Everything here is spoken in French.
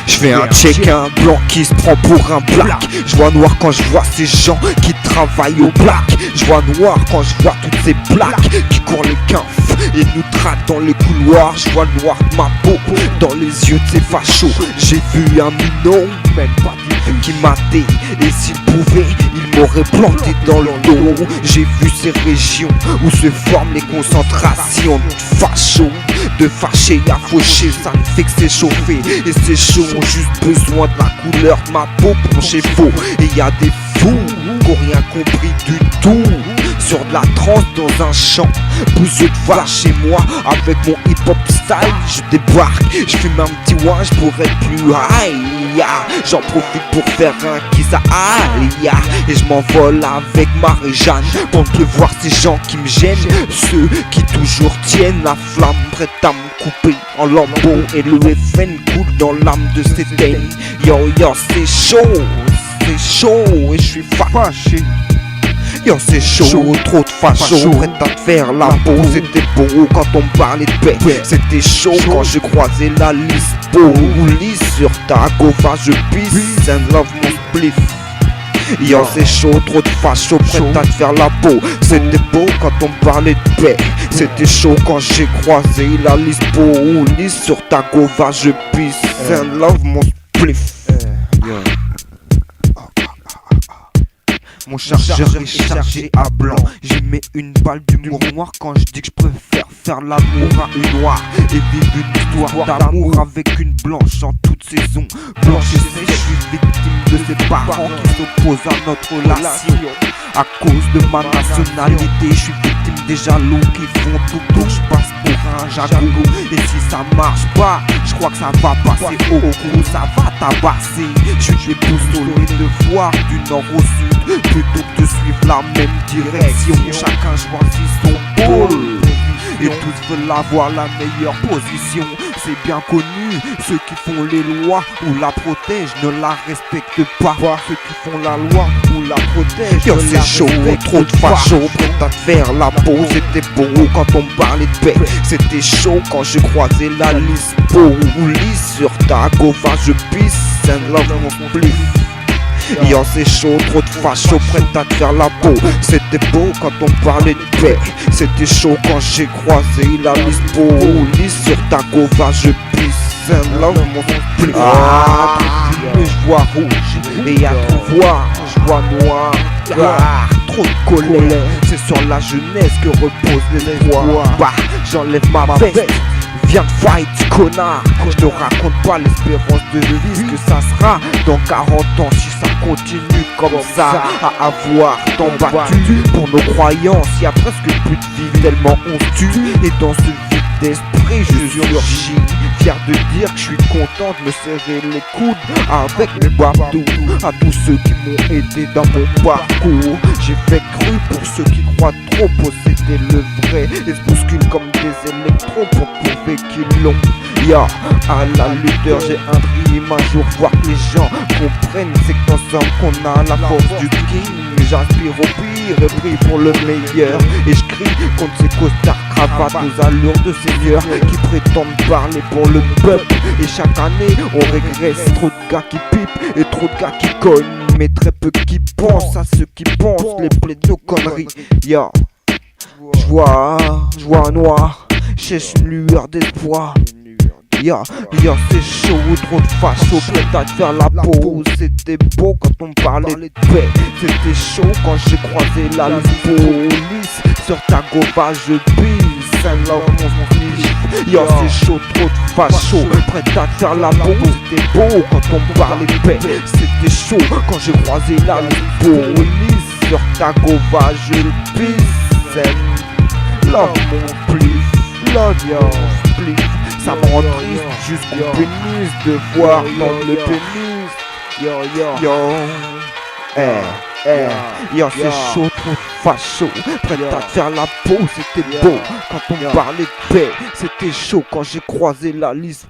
Je fais un check, un blanc qui se prend pour un black. Je vois noir quand je vois ces gens qui travaillent au black. Je vois noir quand je vois toutes ces blacks qui courent les quinfs et nous traquent dans les couloirs. Je vois le noir de ma peau dans les yeux de ces fachos. J'ai vu un minot, même pas qui matait, et s'il pouvait, il m'aurait planté dans le dos. J'ai vu ces régions où se forment les concentrations de fachos, de fâchés à faucher. Ça ne fait que s'échauffer, et ces chauds ont juste besoin de la couleur de ma peau pour chez faux. Et y a des fous qui ont rien compris du tout. Sur de la trance dans un champ, bouseux de vache chez moi. Avec mon hip-hop style, je débarque. Je fume un petit ouin, je pourrais être plus high. J'en profite pour faire un qui ça aille. Et je m'envole avec Marie-Jeanne pour ne plus voir ces gens qui me gênent. Ceux qui toujours tiennent la flamme, prête à me couper en lambeaux. Et le FN coule dans l'âme de ces teignes. Yo yo, c'est chaud, et je suis fâché. Yo c'est chaud, trop de fachos, prêt à te faire la peau. C'était beau quand on me parlait de paix. C'était chaud quand j'ai croisé la liste. Lis sur ta gova, je pisse and love mon spliff. Yo c'est chaud, trop de fachos, prêt à te faire la peau. C'était beau quand on me parlait de paix. C'était chaud quand j'ai croisé la liste. Lis sur ta gova, je pisse and love mon spliff. Mon chargeur est chargé à blanc. J'y mets une balle d'humour noir quand je dis que je préfère faire l'amour à une noire et vivre une histoire d'amour avec une blanche en toute saison. Blanche et sèche, je suis victime de ces parents qui s'opposent à notre relation. À cause de ma nationalité, je suis victime des jaloux qui font tout pour que je passe pour un jaloux. Et si ça marche pas, je crois que ça va passer au coup, ça va tabasser. Je suis déboussolé de voir du nord au sud plutôt que de suivre la même direction. Chacun choisit son pôle et tous veulent avoir la meilleure position. C'est bien connu, ceux qui font les lois ou la protègent ne la respectent pas. Ceux qui font la loi ou la protègent. Yo c'est chaud, trop de fachos, prêt à te faire la peau. C'était beau quand on me parlait de paix. C'était chaud quand j'ai croisé la liste. Lis sur ta gova, je pisse and love mon spliff. Yo c'est chaud, trop de fachos, prêt à te faire la peau. C'était beau quand on parlait de paix. C'était chaud quand j'ai croisé la liste. Lis sur ta gova, je pisse and love mon spliff. Je vois rouge et à tout voir, je vois noir. Trop de colère, c'est sur la jeunesse que repose l'espoir. Bah, j'enlève ma veste. Viens de fight, connard. Je te raconte pas l'espérance de vie, ce que ça sera dans 40 ans si ça continue comme ça. À avoir tant battu pour nos croyances. Y'a presque plus de vie tellement on se tue. Et dans ce vide d'esprit je surgis, fier de dire que je suis content de me serrer les coudes avec mes babdous. À tous ceux qui m'ont aidé dans mon parcours, j'ai fait cru pour ceux qui croient trop posséder le vrai et se bousculent comme des électrons pour prouver qu'ils l'ont. À la lutteur j'ai un dream, un jour voir que les gens comprennent. C'est qu'ensemble qu'on a la force du king. J'inspire au pire et prie pour le meilleur. Et je crie contre ces costards cravates aux allures de seigneurs qui prétendent parler pour le peuple. Et chaque année on régresse, trop de gars qui pipent et trop de gars qui cognent, mais très peu qui pensent à ceux qui pensent les plaies de nos conneries. Je vois noir, cherche une lueur d'espoir. C'est chaud, trop de fachos, prêt à te faire la peau. C'était beau quand on parlait de paix. C'était chaud quand j'ai croisé la police. Sur ta gova, je pisse and love mon spliff. C'est chaud, trop de fachos, prêt à te faire la peau. C'était beau quand on parlait de paix. C'était chaud quand j'ai croisé la police. Sur ta gova, je pisse and love mon spliff. Love your spliff. Ça me rend triste jusqu'au pénis de voir dans le pénis. C'est chaud, trop facho, prêt à te faire la peau. C'était beau quand on parlait de paix. C'était chaud quand j'ai croisé la liste.